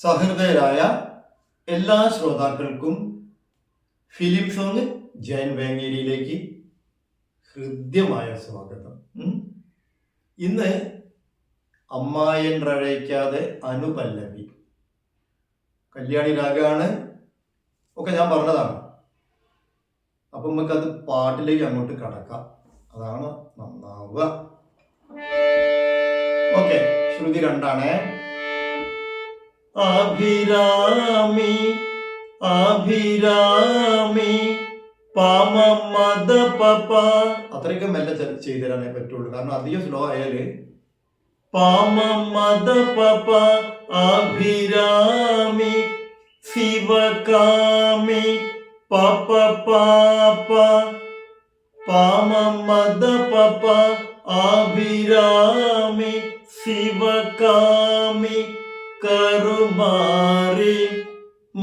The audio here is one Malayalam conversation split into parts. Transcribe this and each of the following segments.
സഹൃദയരായ എല്ലാ ശ്രോതാക്കൾക്കും ഫിലിം സോങ് ജയൻ വേങ്ങേരിയിലേക്ക് ഹൃദ്യമായ സ്വാഗതം. ഇന്ന് അമ്മായൻ റഴയ്ക്കാതെ അനുപല്ലവി കല്യാണി രാഗാണ് ഒക്കെ ഞാൻ പറഞ്ഞതാണ്. അപ്പം നമുക്കത് പാട്ടിലേക്ക് അങ്ങോട്ട് കടക്കാം, അതാണ് നന്നാവുക. ഓക്കെ, ശ്രുതി രണ്ടാണേ. അഭിരാമി അഭിരാമി പാമമദ പപ, അത്രയൊക്കെ മെല്ലെ ചെയ്തു തരാനേ പറ്റുള്ളൂ, കാരണം അധികം സ്ലോ ആയാല്. പാമമദ പപ അഭിരാമി ശിവകാമി പപ പാപ, പാമമദ പപ അഭിരാമി ശിവകാമി കരുമാറി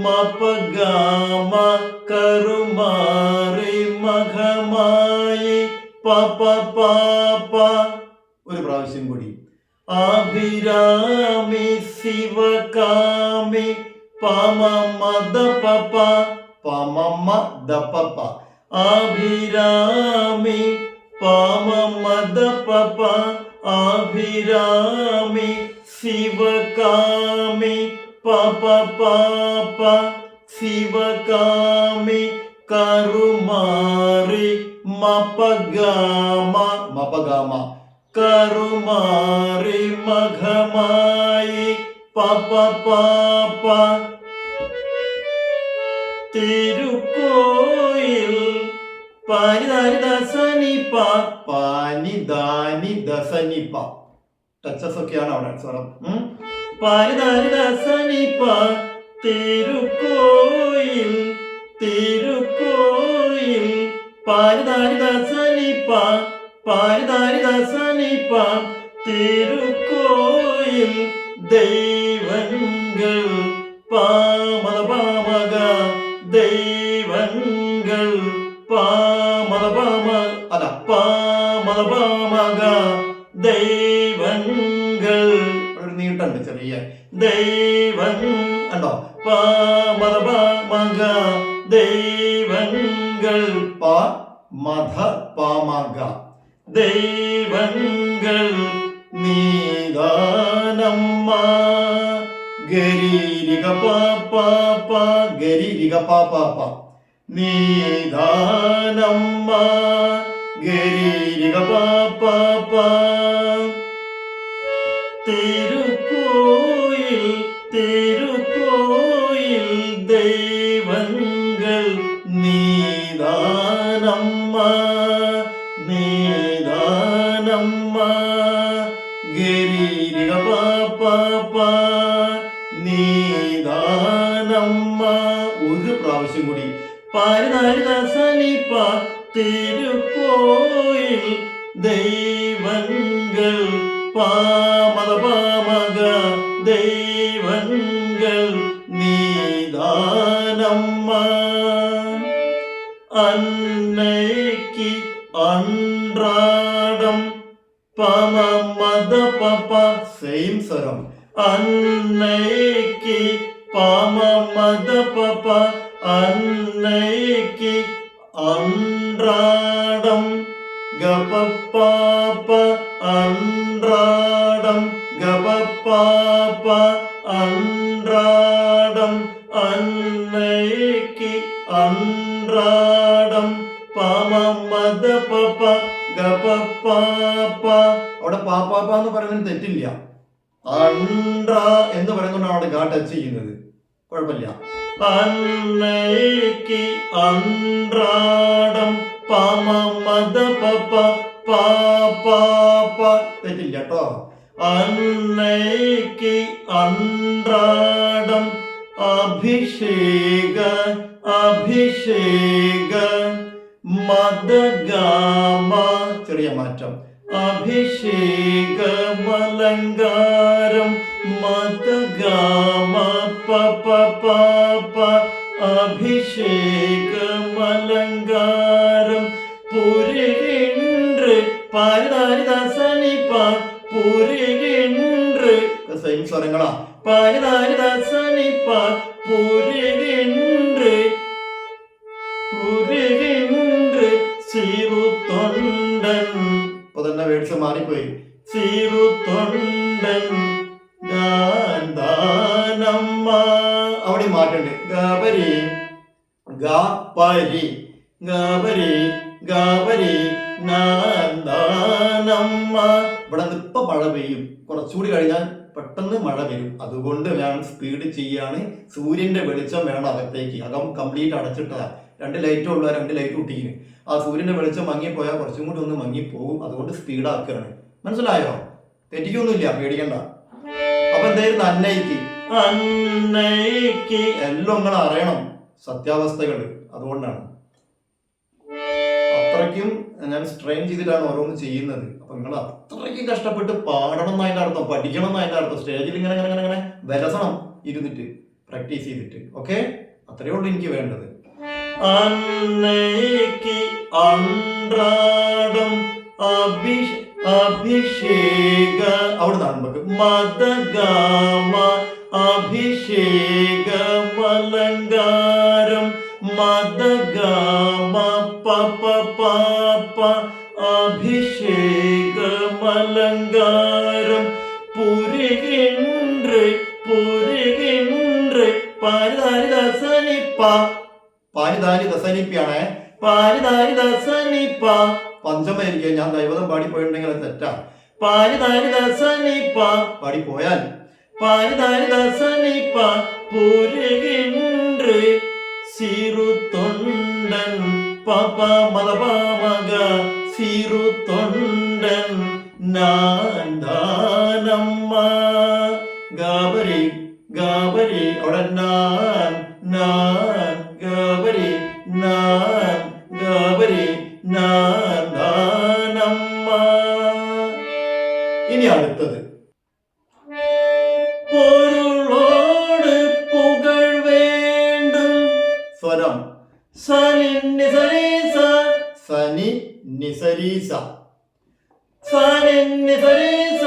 മപഗാമ കരുമാറി മഘമായി പപ പാപ. ഒരു പ്രാവശ്യം കൂടി. അഭിരാമി ശിവകാമി പമമദ പപ പമമദ പപ അഭിരാമി പമമദ പപ അഭിരാമി ശിവകാമി പപ പാപ ശിവകാമി കരുമാറി മപഗാമ മപഗാമ കരുമാറി മഘമായി പപ പാപ. തിരുക്കോയിൽ പാനിദാനി ദസനിപ പാനിദാനി ദസനിപ, ടച്ചസ് ഒക്കെയാണ് അവിടെ സ്വരം. പാനിദാനി ദസനിപ തിരുക്കോയിൽ തിരുക്കോയിൽ പാനിദാനി ദസനിപ പാനിദാനി ദസനിപ തിരുക്കോയിൽ ദൈവങ്ങൾ പാമദ പാമക ദൈവങ്ങൾ പാമദ പാമ അല്ല പാമദ പാമക ദൈവങ്ങൾ. ഒരു നീട്ടുണ്ട് ചെറിയ ദൈവം ഉണ്ടോ. പാമദ പാമക ദൈവങ്ങൾ പാമദ പാമക ദൈവങ്ങൾ നീദാനമ്മ ഗരിരിക പാപ ഗരിരിക പാപ നീദാനമ്മ ഗരിരിക പാപ. തിരുക്കോയിൽ തിരുക്കോയിൽ ദൈവങ്ങൾ നീദാനമ്മ നീദാനമ്മ ഗരിരിക പാപ നീദാനമ്മ. ഒരു പ്രാവശ്യം കൂടി. പാരിദാനി ദസനിപ തിരുക്കോയിൽ ദൈവങ്ങൾ പാമദ പാമക ദൈവങ്ങൾ നീദാനമ്മ. അന്നയ്ക്ക് അൻറാടം പമമദ പപ സെയിം സ്വരം. അന്നയ്ക്ക് പമമദ പപ അന്നയ്ക്ക് അൻറാടം ഗപ പാപ അൻറാടം ഗപ പാപ അൻറാടം അന്നയ്ക്ക് അൻറാടം പമമദ പപ ഗപ പാപ. അവിടെ പാപ്പാപ്പ എന്ന് പറയുന്നതിന് തെറ്റില്ല. അൻറ എന്ന് പറയുന്നതുകൊണ്ടാണ് അവിടെ ഗാ ടച്ച് ചെയ്യുന്നത്, കുഴപ്പമില്ല. അന്നയ്ക്ക് അൻറാടം പമമദ പപ പാപ തെറ്റില്ല കേട്ടോ. അന്നയ്ക്ക് അൻറാടം അഭിഷേക അഭിഷേക മദഗാമ ചെറിയ മാറ്റം അഭിഷേകമലങ്കാരം മദഗാമ പപ പാപ അഭിഷേകമലങ്കാരം പുരികിன்று പാരിദാനി ദസനിപ പുരികിன்று സെയിം സ്വരങ്ങളാ. പാരിതാരി ദസനി പ പുരുകിன்று പുരുകിன்று സിറുതൊണ്ടൻ. ഇപ്പൊ തന്നെ വേർഡ്സ് മാറിപ്പോയി. സിറുതൊണ്ടൻ ദാനമ്മ. അവിടെ മാറ്റണ്ട്. ഗബരി ഗപരി ഗബരി ഗബരി നാന്ദാനമ്മ. ഇവിടെ ഇപ്പൊ മഴ പെയ്യും, കുറച്ചുകൂടി കഴിഞ്ഞാൽ പെട്ടെന്ന് മഴ വരും. അതുകൊണ്ട് ഞാൻ സ്പീഡ് ചെയ്യാണ്. സൂര്യന്റെ വെളിച്ചം വേണം അകത്തേക്ക്. അകം കംപ്ലീറ്റ് അടച്ചിട്ടതാ. 2 ലൈറ്റ് ഉള്ള 2 ലൈറ്റ് കുട്ടിക്ക്. ആ സൂര്യന്റെ വെളിച്ചം മങ്ങിപ്പോയാൽ കുറച്ചും കൂടി ഒന്ന് മങ്ങിപ്പോകും. അതുകൊണ്ട് സ്പീഡ് ആക്കുകയാണ്. മനസ്സിലായോ? തെറ്റിക്കൊന്നുമില്ല, പേടിക്കണ്ട. അപ്പൊ എന്തായിരുന്നു അന്നയ്ക്ക്? അന്നയ്ക്ക് എല്ലാം നിങ്ങൾ അറിയണം, സത്യാവസ്ഥകൾ. അതുകൊണ്ടാണ് അത്രയ്ക്കും ഞാൻ സ്ട്രെയിൻ ചെയ്തിട്ടാണ് ഓരോന്ന് ചെയ്യുന്നത്. അപ്പൊ നിങ്ങൾ അത്രയ്ക്കും കഷ്ടപ്പെട്ട് പാടണം എന്നതിന്റെ അർത്ഥം, പഠിക്കണം എന്നതിന്റെ അർത്ഥം. സ്റ്റേജിൽ ഇങ്ങനെ ഇങ്ങനെ ഇങ്ങനെ വിലസണം ഇരുന്നിട്ട്, പ്രാക്ടീസ് ചെയ്തിട്ട്. ഓക്കെ, അത്രയേ ഉള്ളൂ എനിക്ക് വേണ്ടത്. അന്നയ്ക്ക് അൻറാടം അഭിഷേക. അവിടെ നമുക്ക് മദഗാമ അഭിഷേകമലങ്കാരം. മദഗാമ പപ പാപ അഭിഷേകമലങ്കാരം. പുരുകിன்று പുരുകിன்று പാരിതാരി ദസനിപ്പ. പാരിതാരി ദസനിപ്പാണ്. പാരിതാരി ദസനിപ്പ പഞ്ചമായിരിക്കും. ഞാൻ ദൈവതം പാടിപ്പോയിട്ടുണ്ടെങ്കിൽ അത് തെറ്റാ. പാരിതാരി ദസനിപ്പ പാടിപ്പോയാൽ പാരിതാരി ദസനിപ്പ പുരുകിன்று സിറുതൊണ്ടൻ പപ മദപാമക സിറുതൊണ്ടൻ നാന്ദാനമ്മ. ഗാബരി ഗാബരി അവിടെ നാൻ നാൻ ഗാബരി നാൻ ഗാബരി നാന്ദാനമ്മ. ഇനി അടുത്തത് പൊരുളോട് പുകൾ വേണ്ടും. സ്വരം സനി നിസരീസ സനി നിസരീസ സനി നിസരീസ.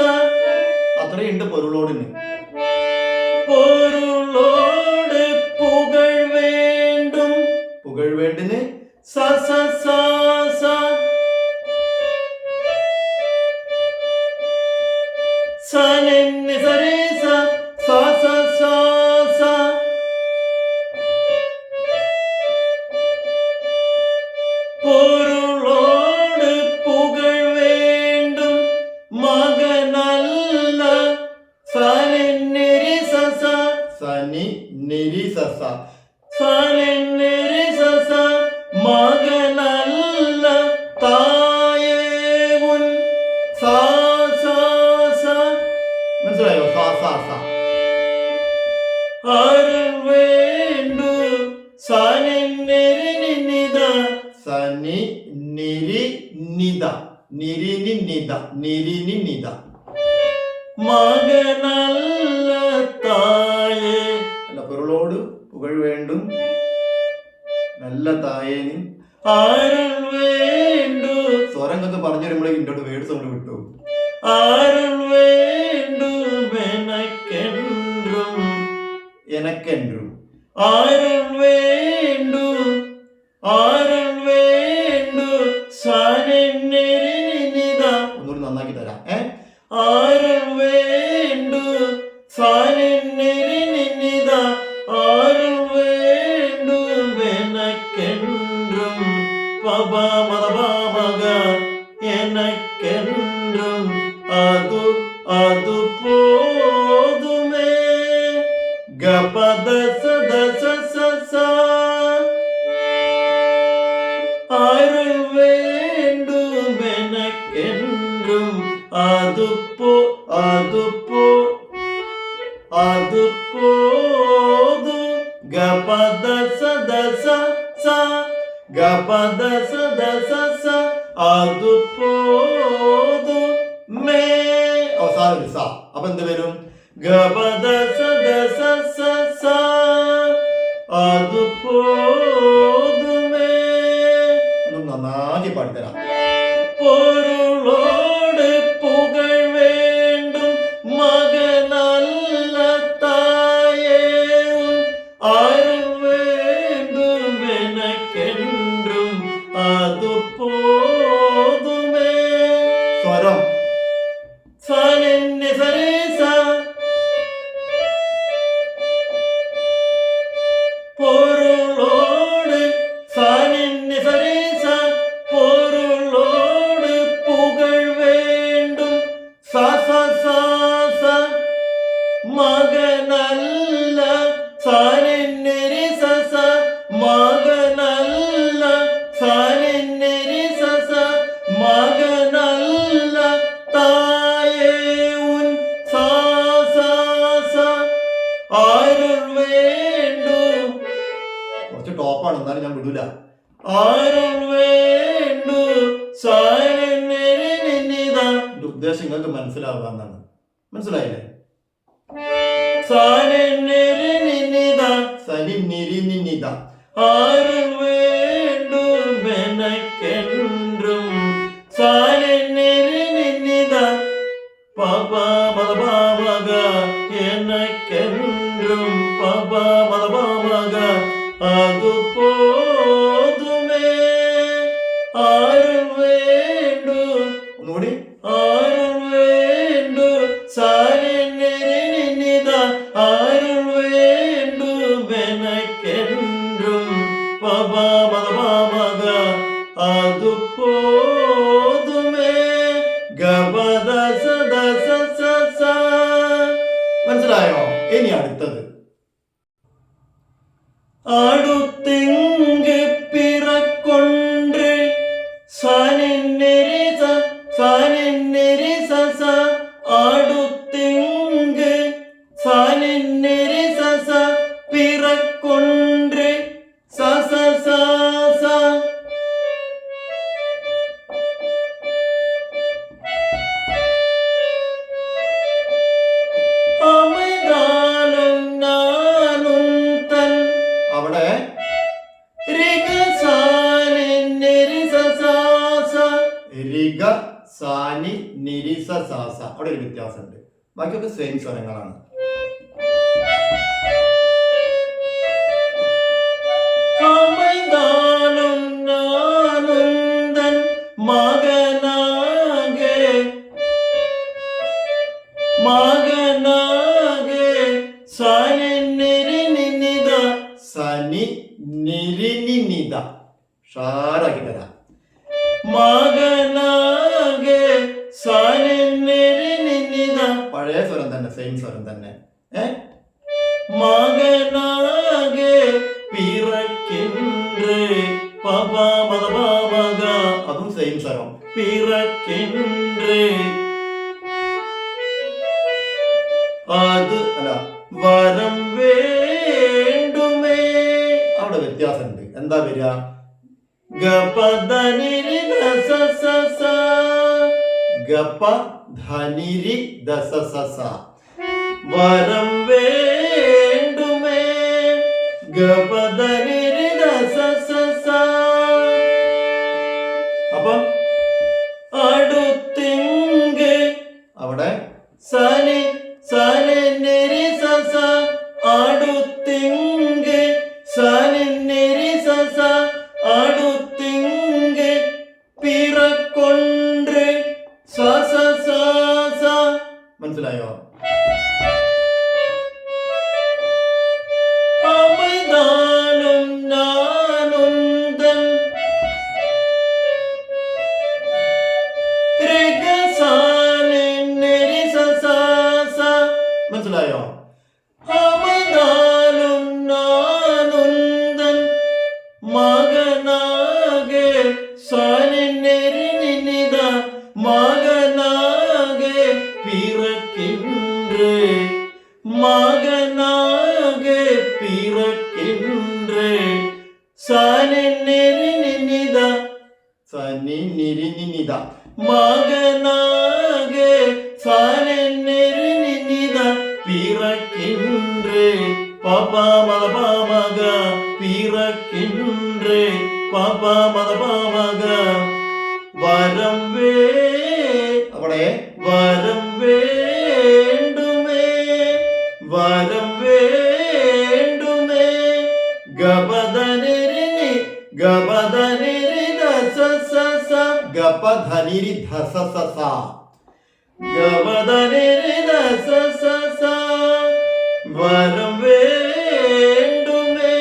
അത്രയുണ്ട് പൊരുളോടിന്. പൊരുളോട് പുകൾ വേണ്ടും. പുകൾ വേണ്ടിന് സ സ സ സ. സനി നിസരീസ സ സ സ സ. പൊരുളോട് പുകൾ വേണ്ടും മകനല്ല. സനി നിരി സ സ സനി നിരി സ സ സനി നിരി സ സ. മകനല്ല തായേവുൻ സ സ സ. മനസ്സിലായോ? സ സ സ. അരുൾ വേണ്ടു സനി നിരി നിനിത സനി നിരി നിത നിരിനി നിത നിരിനി നിത. മകനല്ല തായേ. അല്ല, പൊരുളോട് പുകൾ വേണ്ടും നല്ല തായേന് അരുൾ വേണ്ടു. സ്വരങ്ങൾക്ക് പറഞ്ഞു വരുമ്പോഴേക്കും ഇങ്ങോട്ട് വേർഡ്സ് നമ്മൾ വിട്ടു. അരുൾ വേണ്ടു എനക്കെൻറും എനക്കെൻറും. അരുൾ വേണ്ടു അരുൾ വേണ്ടു സനി നിരി നിനിത. ഒന്നുകൂടി നന്നാക്കി തരാം. അരുൾ വേണ്ടു സനി നിരി നിനിത. അരുൾ വേണ്ടു എനക്കെൻറും പപ മദപാമക എനക്കെൻറും അതു അതു പോതുമേ. ഗപദ സദ സ സ സ. അരുൾ വേണ്ടു എനക്കെൻറും അതുപോ അതുപോ അതുപോതു. ഗപദ സദ സ സ ഗപദ സദ സ സ. അതുപോതു മേ. അവസാനം സ. അപ്പൊ എന്ത് വരും? ഗപദ സദ സ സ സ. അതുപോതുമേ. നന്നാക്കി പാടിത്തരാം. പൊരുളോട് പുകൾ വേണ്ടും മകനല്ല മകനല്ല സാനിന്നരി സസ മകനല്ല സാനിന്നരി സസ മകനല്ല തായേ ഉൻ സാസ ആരുൾ വേണ്ടു. കുറച്ച് ടോപ്പാണ്, എന്നാലും ഞാൻ വിടൂല. ആരുൾ വേണ്ടു സാനിന്നരി നിന്നിത. ഉദ്ദേശം നിങ്ങൾക്ക് മനസ്സിലാവുക എന്നാണ്. മനസ്സിലായില്ലേ? സാനിന്നരി നിന്നിത സനിന്നിരി നിന്നിത ആരുൾ വേണ്ടു മെനക്കെൻറും സാനിന്നിരി നിന്നിത പപ മദപാമക എനക്കെൻറും പപ മദപാമക അതു പോതുമേ. ആരുൾ വേണ്ടു, ഒന്നുകൂടി. ആരുൾ വേണ്ടു സാനിന്നിരി നിന്നിത ആരുൾ വേണ്ടു മെനക്കെൻറും പപ മദപാമക അതു പോതുമേ. ഗപദ സദ സ സ. മനസ്സിലായോ? ഇനി അടുത്തത് അടുത്തിങ്ക് പിറക്കൊன்று സാനിന്നരി സ സാനിന്നരി സസ അടുത്തിങ്ക് സാനിന്നരി സസ പിറക്കൊன்று സസ സ. അമിതാലും നാനും തൻ. അവിടെ രിഗ സാനിന്നരി സസാസ രിഗ സാനി നിരിസ സാസ. അവിടെ ഒരു വ്യത്യാസമുണ്ട്. ബാക്കിയൊക്കെ സെയിം സ്വരങ്ങളാണ്. അമിതാലും നാനും തൻ മകനാകെ മകനാകെ സാനിന്നരി നിന്നിത സനി നിരി നിന്നിത. ഷാറാക്കി തരാം. മകനാകെ സാനിന്നരി നിന്നിത. പഴയ സ്വരം തന്നെ, സെയിം സ്വരം തന്നെ. മകനാകെ പിറക്കിன்று പപ മദപാമക അതും സെയിം സ്വരം. പിറക്കിன்று അത് അല്ല വരം വേണ്ടുമേ. അവിടെ വ്യത്യാസമുണ്ട്. എന്താ വരിക? ഗപ ധനിരി ദസ സസ ഗപ ധനിരി ദസ സസ വരം വേണ്ടുമേ. ഗപ ധനിരി ദസ സസ. അപ്പൊ അടുത്തിങ്ക് അവിടെ സനി സാനിന്നരി സസ അടുത്തിങ്ക് സാനിന്നരി സസ അടുത്തിങ്ക് പിറക്കൊன்று സസ സ. മനസ്സിലായോ? അമിതാലും നാനും തൻ രിഗ സാനിന്നരി സസാസ. മനസ്സിലായോ? അമിതാലും നാനും തൻ മകനാകെ സാനിന്നരി നിന്നിത മകനാകെ പിറക്കിன்று മകനാകെ പിറക്കിன்று സാനിന്നരി നിന്നിത സനിന്നിരി നിന്നിത മകനാകെ സാനിന്നരി നിന്നിത പിറക്കിன்று പപ മദപാമക പിറക്കിன்று പപ മദപാമക വരം അവിടെ വരം വേണ്ടുമേ വരം വേണ്ടുമേ. ഗപധനിരി ഗപധനിരി ദസ സസ ഗപധനിരി ധസ സസ ഗപധനിരി ദസ സസ വരം വേണ്ടുമേ.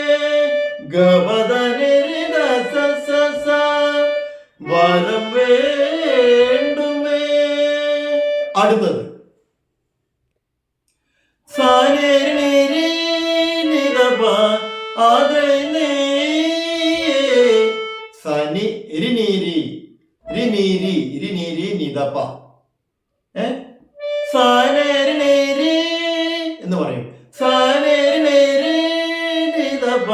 ഗപധനിരി ദസ സസ വരം വേണ്ടുമേ. അടുത്തത് സാനിരി അതനേ സനി ഇരിനീരി ഇരിനീരി ഇരിനീരി നിതപ്പ സാനേരി എന്ന് പറയും. സാനേരി നിതപ്പ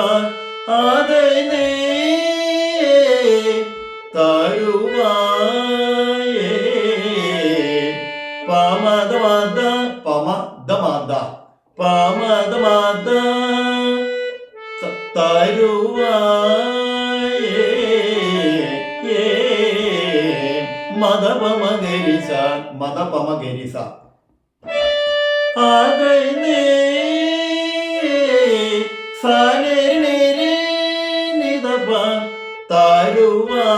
അതനേ തരുവായേ പമദമദ പമദമദ പമദമദ തരുവായേ മദപമഗരിസ മദപമഗരിസ അതനേ സാനേരി നിതപ്പ തരുവായേ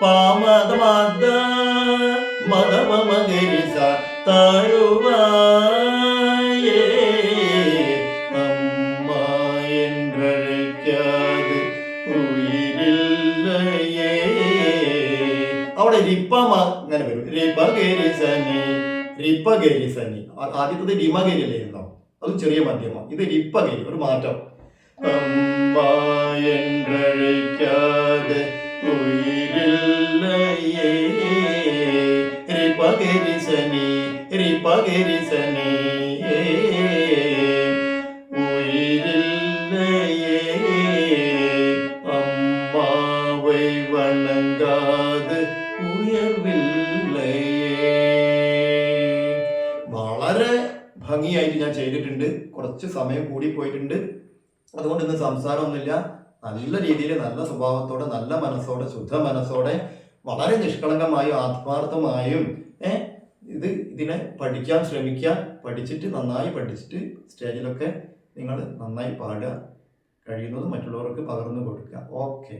പാമദമദ മദപമഗരിസ തരുവായേ അമ്മ என்றழைக்காது ഉയിരില്ലയേ. അവിടെ റിപ്പമ ഇങ്ങനെ വരും. റിപഗരിസനി റിപ്പഗരിസനി. ആദ്യത്തത് രിമഗരി അല്ലായിരുന്നോ? അത് ചെറിയ മധ്യമം. ഇത് റിപ്പഗരി, ഒരു മാറ്റം. അമ്മ என்றழைக்காது ഉയിരില്ലയേ റിപഗരിസനി റിപഗരിസനി ഉയിരില്ലയേ അമ്മാവൈ വണങ്ങാതെ ഉയർവില്ലയേ. വളരെ ഭംഗിയായിട്ട് ഞാൻ ചെയ്തിട്ടുണ്ട്. കുറച്ച് സമയം കൂടി പോയിട്ടുണ്ട്. അതുകൊണ്ട് ഇന്ന് സംസാരമൊന്നുമില്ല. നല്ല രീതിയിൽ, നല്ല സ്വഭാവത്തോടെ, നല്ല മനസ്സോടെ, ശുദ്ധ മനസ്സോടെ, വളരെ നിഷ്കളങ്കമായും ആത്മാർത്ഥമായും ഇതിനെ പഠിക്കാൻ ശ്രമിക്കുക. പഠിച്ചിട്ട് നന്നായി പഠിച്ചിട്ട് സ്റ്റേജിലൊക്കെ നിങ്ങൾ നന്നായി പാടുക. കഴിയുന്നത് മറ്റുള്ളവർക്ക് പകർന്നു കൊടുക്കുക. ഓക്കെ.